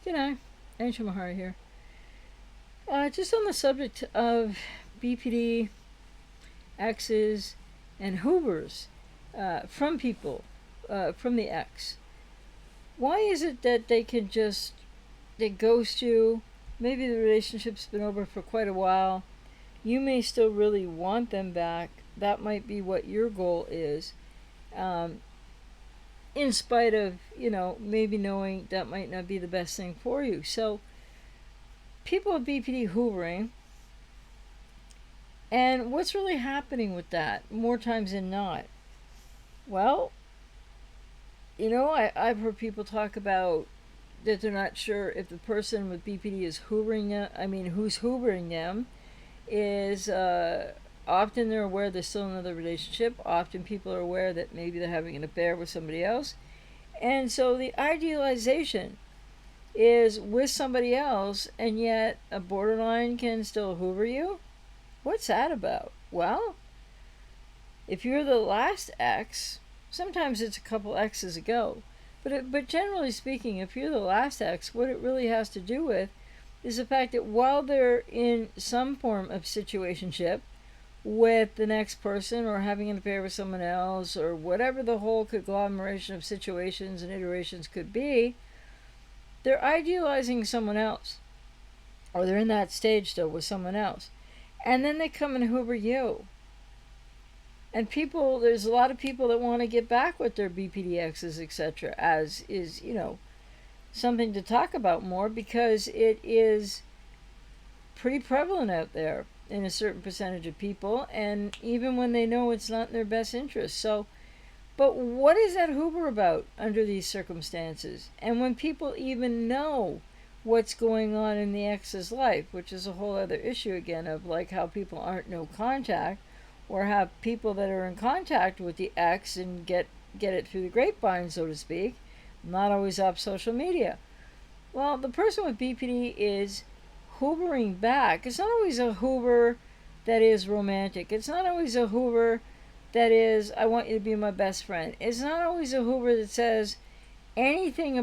G'day, Angel Mahari here. Just on the subject of BPD, X's, and Hoovers from people, from the X. Why is it that they ghost you? Maybe the relationship's been over for quite a while. You may still really want them back. That might be what your goal is. Um, in spite of, maybe knowing that might not be the best thing for you. So, people with BPD hoovering, and what's really happening with that more times than not? Well, I've heard people talk about that they're not sure if the person with BPD is hoovering them. I mean, who's hoovering them is often they're aware there's still another relationship. Often people are aware that maybe they're having an affair with somebody else. And so the idealization is with somebody else, and yet a borderline can still hoover you? What's that about? Well, if you're the last X, sometimes it's a couple X's ago, but generally speaking, if you're the last X, what it really has to do with is the fact that while they're in some form of situationship with the next person or having an affair with someone else or whatever the whole conglomeration of situations and iterations could be, they're idealizing someone else, or they're in that stage still with someone else, and then they come and hoover you. And there's a lot of people that want to get back with their BPDXs, etc., as is, something to talk about more because it is pretty prevalent out there in a certain percentage of people, and even when they know it's not in their best interest. So, but what is that hoover about under these circumstances? And when people even know what's going on in the ex's life, which is a whole other issue again of like how people aren't no contact, or have people that are in contact with the ex and get it through the grapevine, so to speak, not always off social media. Well, the person with BPD is hoovering back. It's not always a hoover that is romantic. It's not always a hoover that is, I want you to be my best friend. It's not always a hoover that says anything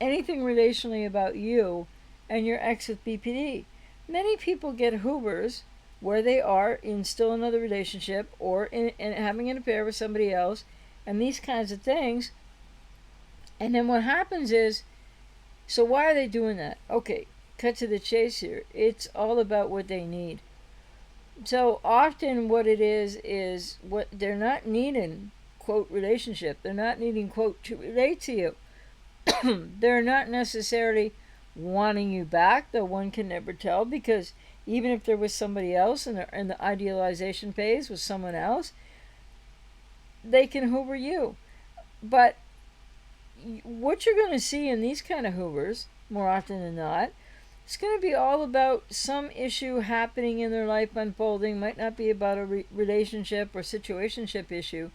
relationally about you and your ex with BPD. Many people get hoovers where they are in still another relationship or in having an affair with somebody else and these kinds of things. And then what happens is, so why are they doing that? Okay, cut to the chase here. It's all about what they need. So often what it is what they're not needing, quote, relationship. They're not needing, quote, to relate to you. They're not necessarily wanting you back, though one can never tell, because even if they're with somebody else and they're in the idealization phase with someone else, they can hoover you. But what you're going to see in these kind of hoovers, more often than not, it's going to be all about some issue happening in their life unfolding. Might not be about a relationship or situationship issue.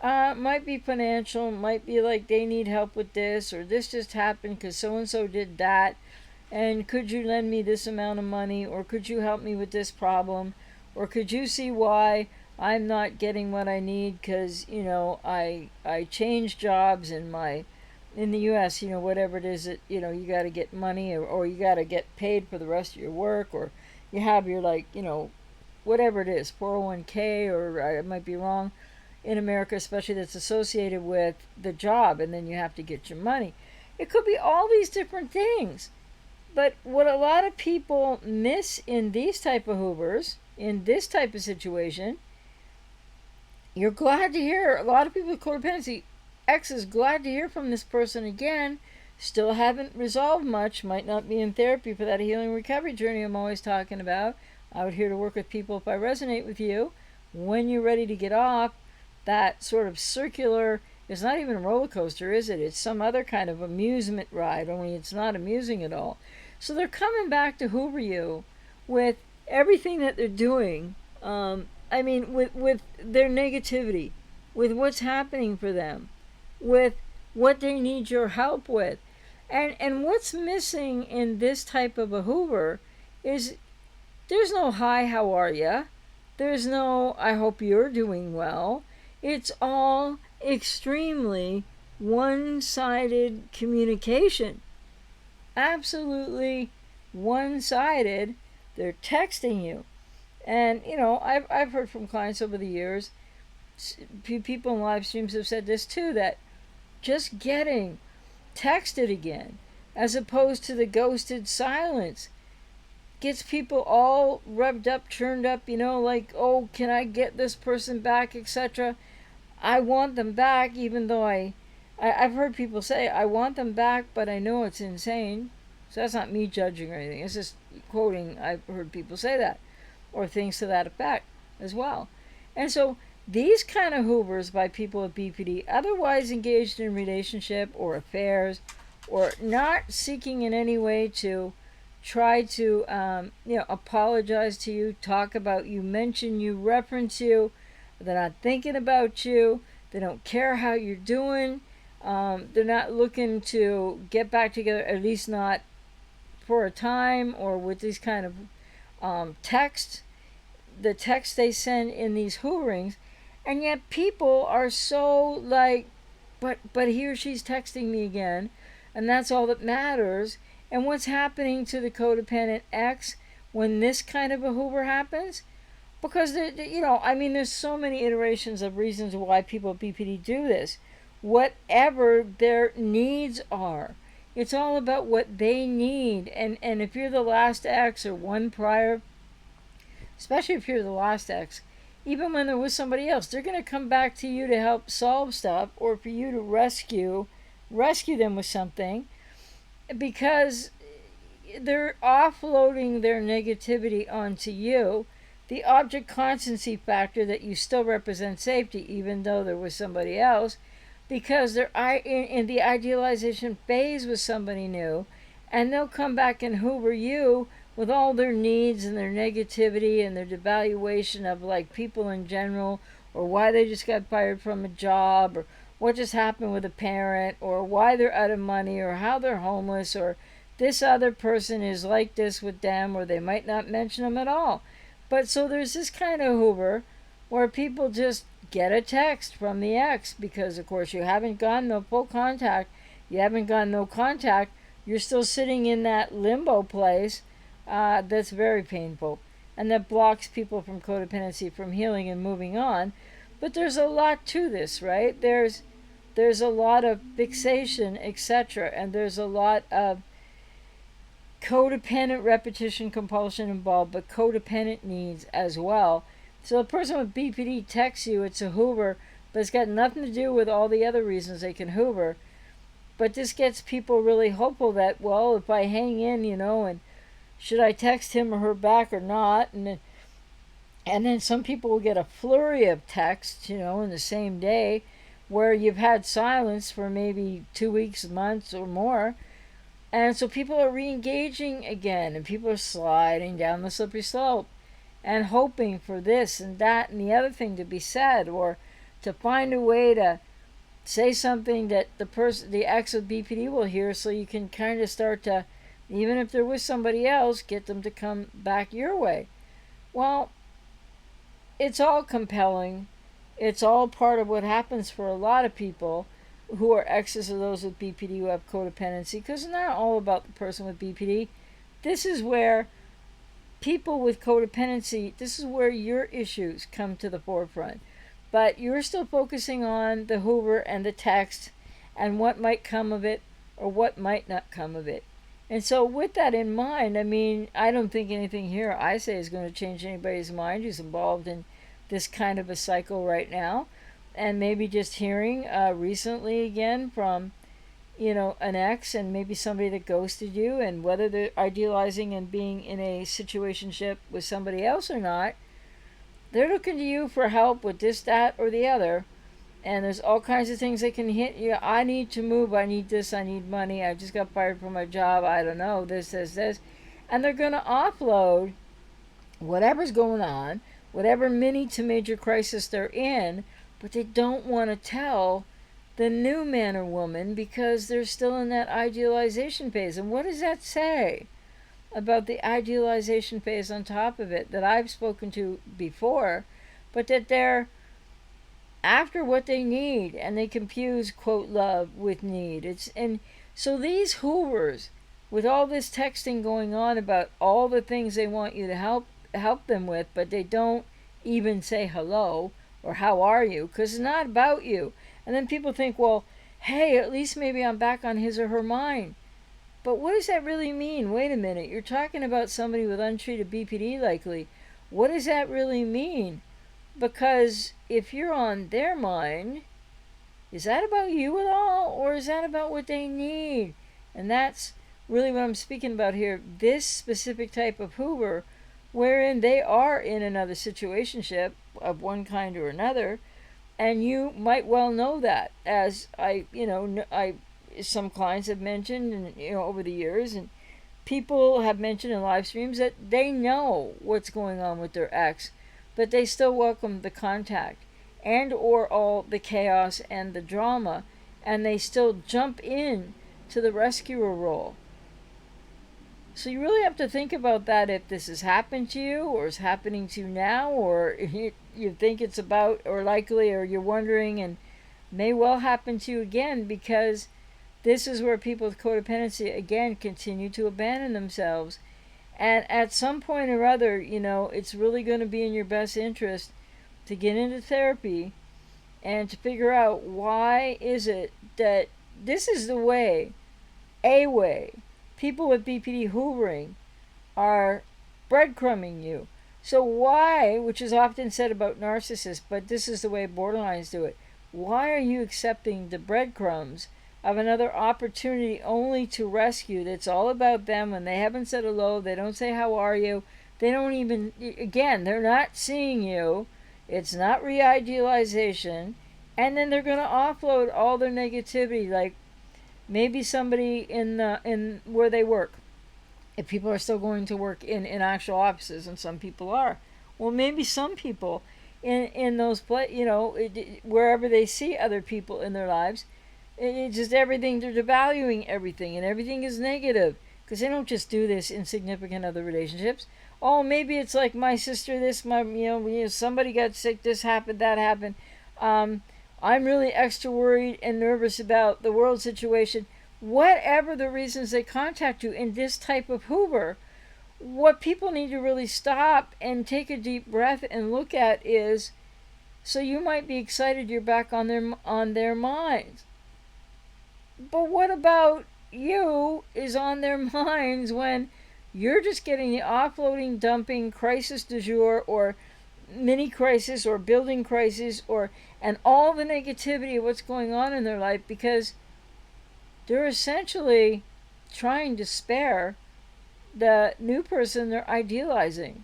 Might be financial. Might be like they need help with this, or this just happened because so-and-so did that. And could you lend me this amount of money, or could you help me with this problem, or could you see why I'm not getting what I need because I changed jobs in the U.S. Whatever it is that you got to get money, or you got to get paid for the rest of your work, or you have your whatever it is, 401k, or I might be wrong, in America especially, that's associated with the job, and then you have to get your money. It could be all these different things. But what a lot of people miss in these type of hoovers, in this type of situation, you're glad to hear, a lot of people with codependency, X is glad to hear from this person again, still haven't resolved much, might not be in therapy for that healing recovery journey I'm always talking about. I would here to work with people if I resonate with you. When you're ready to get off that sort of circular, it's not even a roller coaster, is it? It's some other kind of amusement ride, only it's not amusing at all. So they're coming back to hoover you with everything that they're doing. With their negativity, with what's happening for them, with what they need your help with. And what's missing in this type of a hoover is there's no hi, how are ya? There's no I hope you're doing well. It's all extremely one-sided communication. absolutely one-sided. They're texting you. And, I've heard from clients over the years, people in live streams have said this too, that just getting texted again, as opposed to the ghosted silence, gets people all revved up, churned up, like, oh, can I get this person back, etc. I want them back, even though I've heard people say, I want them back, but I know it's insane. So that's not me judging or anything. It's just quoting, I've heard people say that, or things to that effect as well. And so these kind of hoovers by people with BPD, otherwise engaged in relationship or affairs, or not seeking in any way to try to apologize to you, talk about you, mention you, reference you. They're not thinking about you. They don't care how you're doing. They're not looking to get back together, at least not for a time, or with these kind of texts. The text they send in these hooverings, and yet people are so like, but he or she's texting me again, and that's all that matters. And what's happening to the codependent ex when this kind of a hoover happens? Because there's so many iterations of reasons why people with BPD do this. Whatever their needs are, it's all about what they need. And if you're the last ex or one prior, especially if you're the last ex, even when they're with somebody else, they're going to come back to you to help solve stuff, or for you to rescue them with something, because they're offloading their negativity onto you. The object constancy factor, that you still represent safety even though they're with somebody else, because they're in the idealization phase with somebody new, and they'll come back and hoover you with all their needs and their negativity and their devaluation of like people in general, or why they just got fired from a job, or what just happened with a parent, or why they're out of money, or how they're homeless, or this other person is like this with them, or they might not mention them at all. But so there's this kind of hoover where people just get a text from the ex, because of course you haven't gotten no full contact, you haven't gotten no contact, you're still sitting in that limbo place. That's very painful, and that blocks people from codependency from healing and moving on. But there's a lot to this, right? There's a lot of fixation, etc., and there's a lot of codependent repetition compulsion involved, but codependent needs as well. So the person with BPD texts you, it's a hoover, but it's got nothing to do with all the other reasons they can hoover. But this gets people really hopeful that, well, if I hang in, and should I text him or her back or not? And then some people will get a flurry of texts, in the same day, where you've had silence for maybe 2 weeks, months, or more. And so people are re-engaging again, and people are sliding down the slippery slope and hoping for this and that and the other thing to be said, or to find a way to say something that the ex of BPD will hear, so you can kind of start to, even if they're with somebody else, get them to come back your way. Well, it's all compelling. It's all part of what happens for a lot of people who are exes of those with BPD who have codependency, because it's not all about the person with BPD. This is where people with codependency, this is where your issues come to the forefront. But you're still focusing on the hoover and the text and what might come of it or what might not come of it. And so with that in mind, I don't think anything here I say is going to change anybody's mind who's involved in this kind of a cycle right now. And maybe just hearing recently again from, an ex, and maybe somebody that ghosted you, and whether they're idealizing and being in a situationship with somebody else or not, they're looking to you for help with this, that, or the other. And there's all kinds of things they can hit you. I need to move. I need this. I need money. I just got fired from my job. I don't know. This. And they're going to offload whatever's going on, whatever mini to major crisis they're in, but they don't want to tell the new man or woman because they're still in that idealization phase. And what does that say about the idealization phase on top of it that I've spoken to before, but that they're after what they need, and they confuse quote love with need. And so these hoovers, with all this texting going on about all the things they want you to help them with, but they don't even say hello or how are you, because it's not about you. And then people think, well, hey, at least maybe I'm back on his or her mind. But what does that really mean? Wait a minute, you're talking about somebody with untreated BPD likely. What does that really mean? Because if you're on their mind, is that about you at all, or is that about what they need? And that's really what I'm speaking about here. This specific type of Hoover, wherein they are in another situationship of one kind or another, and you might well know that, as some clients have mentioned, and over the years, and people have mentioned in live streams that they know what's going on with their ex, but they still welcome the contact and or all the chaos and the drama, and they still jump in to the rescuer role. So you really have to think about that, if this has happened to you or is happening to you now, or you think it's about or likely, or you're wondering and may well happen to you again, because this is where people with codependency again continue to abandon themselves. And at some point or other, it's really going to be in your best interest to get into therapy and to figure out why is it that this is the way, a way, people with BPD hoovering are breadcrumbing you. So why, which is often said about narcissists, but this is the way borderlines do it, why are you accepting the breadcrumbs of another opportunity only to rescue that's all about them? When they haven't said hello, they don't say how are you, they don't even, again, they're not seeing you, it's not re-idealization, and then they're going to offload all their negativity, like maybe somebody in where they work, if people are still going to work in actual offices, and some people are, well, maybe some people in those wherever they see other people in their lives, it's just everything, they're devaluing everything, and everything is negative, because they don't just do this in significant other relationships. Oh, maybe it's like my sister, this, somebody got sick, this happened, that happened. I'm really extra worried and nervous about the world situation. Whatever the reasons they contact you in this type of Hoover, what people need to really stop and take a deep breath and look at is, so you might be excited you're back on their minds. But what about you is on their minds when you're just getting the offloading, dumping, crisis du jour, or mini crisis, or building crisis, and all the negativity of what's going on in their life, because they're essentially trying to spare the new person they're idealizing.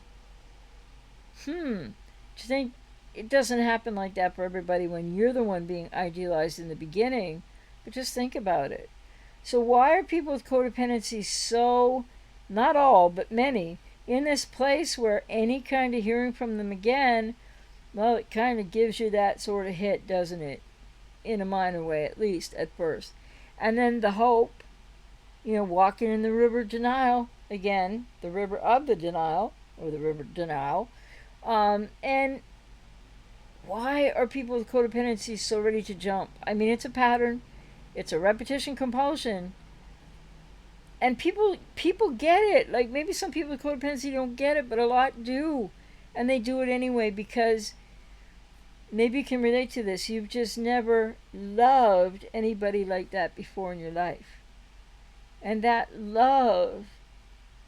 Do you think it doesn't happen like that for everybody when you're the one being idealized in the beginning? But just think about it. So why are people with codependency so, not all, but many, in this place where any kind of hearing from them again, well, it kind of gives you that sort of hit, doesn't it? In a minor way, at least at first. And then the hope, walking in the river of denial, again, the river of the denial, or the river denial. And why are people with codependency so ready to jump? I mean, it's a pattern. It's a repetition compulsion. And people get it. Like, maybe some people with codependency don't get it, but a lot do. And they do it anyway because maybe you can relate to this. You've just never loved anybody like that before in your life. And that love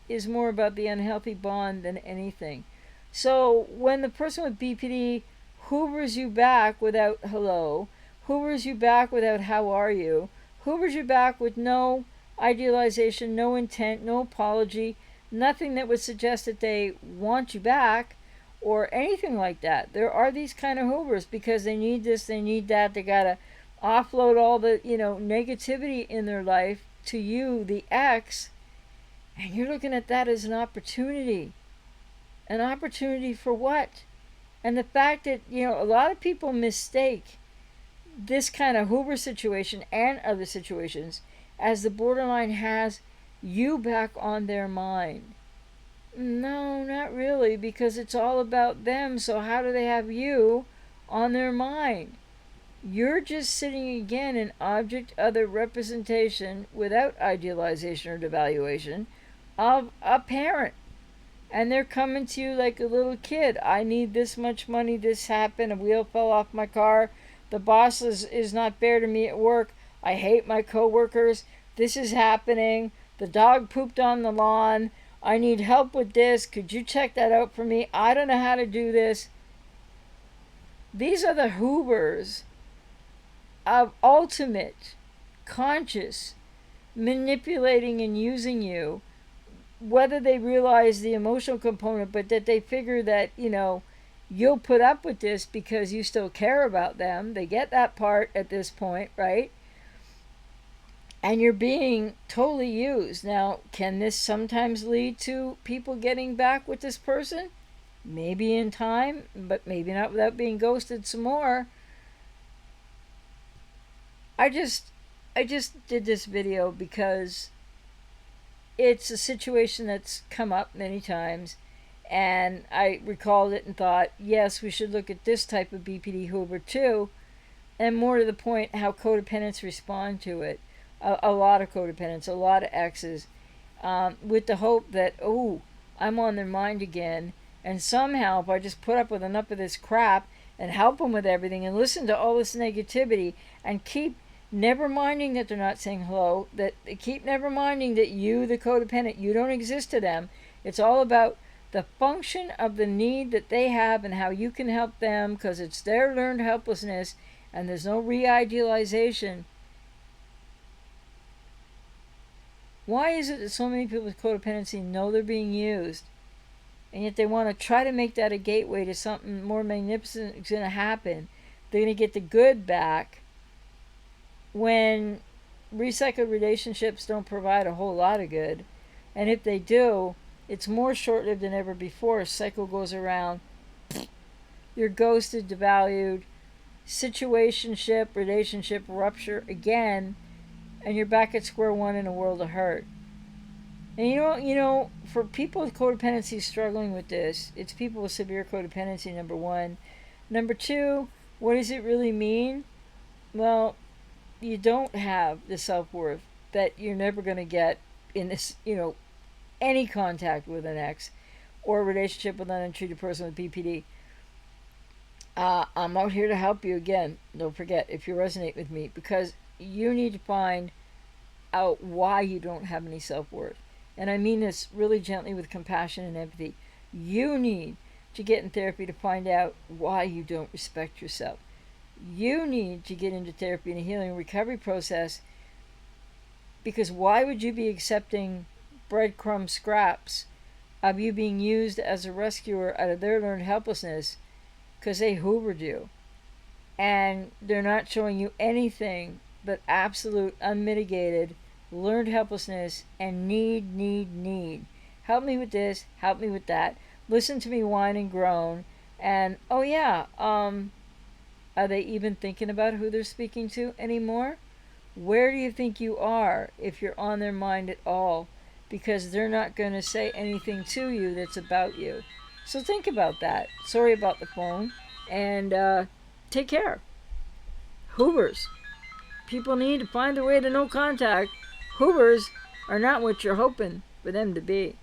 is more about the unhealthy bond than anything. So when the person with BPD hoovers you back without hello, hoovers you back without how are you, hoovers you back with no idealization, no intent, no apology, nothing that would suggest that they want you back or anything like that. There are these kind of hoovers because they need this, they need that, they gotta offload all the negativity in their life to you, the ex, and you're looking at that as an opportunity. An opportunity for what? And the fact that a lot of people mistake this kind of Hoover situation and other situations as the borderline has you back on their mind. No, not really, because it's all about them. So how do they have you on their mind? You're just sitting again in object other representation without idealization or devaluation of a parent. And they're coming to you like a little kid. I need this much money, this happened, a wheel fell off my car, the boss is not fair to me at work, I hate my coworkers, this is happening, the dog pooped on the lawn, I need help with this, could you check that out for me? I don't know how to do this. These are the Hoovers of ultimate conscious manipulating and using you, whether they realize the emotional component, but that they figure that, you'll put up with this because you still care about them. They get that part at this point, right? And you're being totally used. Now, can this sometimes lead to people getting back with this person? Maybe in time, but maybe not without being ghosted some more. I just did this video because it's a situation that's come up many times, and I recalled it and thought, yes, we should look at this type of BPD Hoover too, and more to the point, how codependents respond to it. A lot of codependents, a lot of exes, with the hope that, oh, I'm on their mind again, and somehow if I just put up with enough of this crap and help them with everything and listen to all this negativity and keep never minding that they're not saying hello, that they keep never minding that you, the codependent, you don't exist to them. It's all about the function of the need that they have and how you can help them, because it's their learned helplessness and there's no re-idealization. Why is it that so many people with codependency know they're being used, and yet they want to try to make that a gateway to something more magnificent is going to happen? They're going to get the good back, when recycled relationships don't provide a whole lot of good. And if they do, it's more short-lived than ever before. A cycle goes around. You're ghosted, devalued, situationship, relationship rupture again, and you're back at square one in a world of hurt. And for people with codependency struggling with this, it's people with severe codependency, number one. Number two, what does it really mean? Well, you don't have the self-worth that you're never going to get in this, any contact with an ex or a relationship with an untreated person with BPD. I'm out here to help you again. Don't forget, if you resonate with me, because you need to find out why you don't have any self-worth. And I mean this really gently with compassion and empathy. You need to get in therapy to find out why you don't respect yourself. You need to get into therapy and a healing recovery process, because why would you be accepting breadcrumb scraps of you being used as a rescuer out of their learned helplessness because they hoovered you and they're not showing you anything but absolute unmitigated learned helplessness and need. Help me with this, help me with that. Listen to me whine and groan. And oh yeah, are they even thinking about who they're speaking to anymore? Where do you think you are if you're on their mind at all? Because they're not going to say anything to you that's about you. So think about that. Sorry about the phone. And take care. Hoovers. People need to find a way to no contact. Hoovers are not what you're hoping for them to be.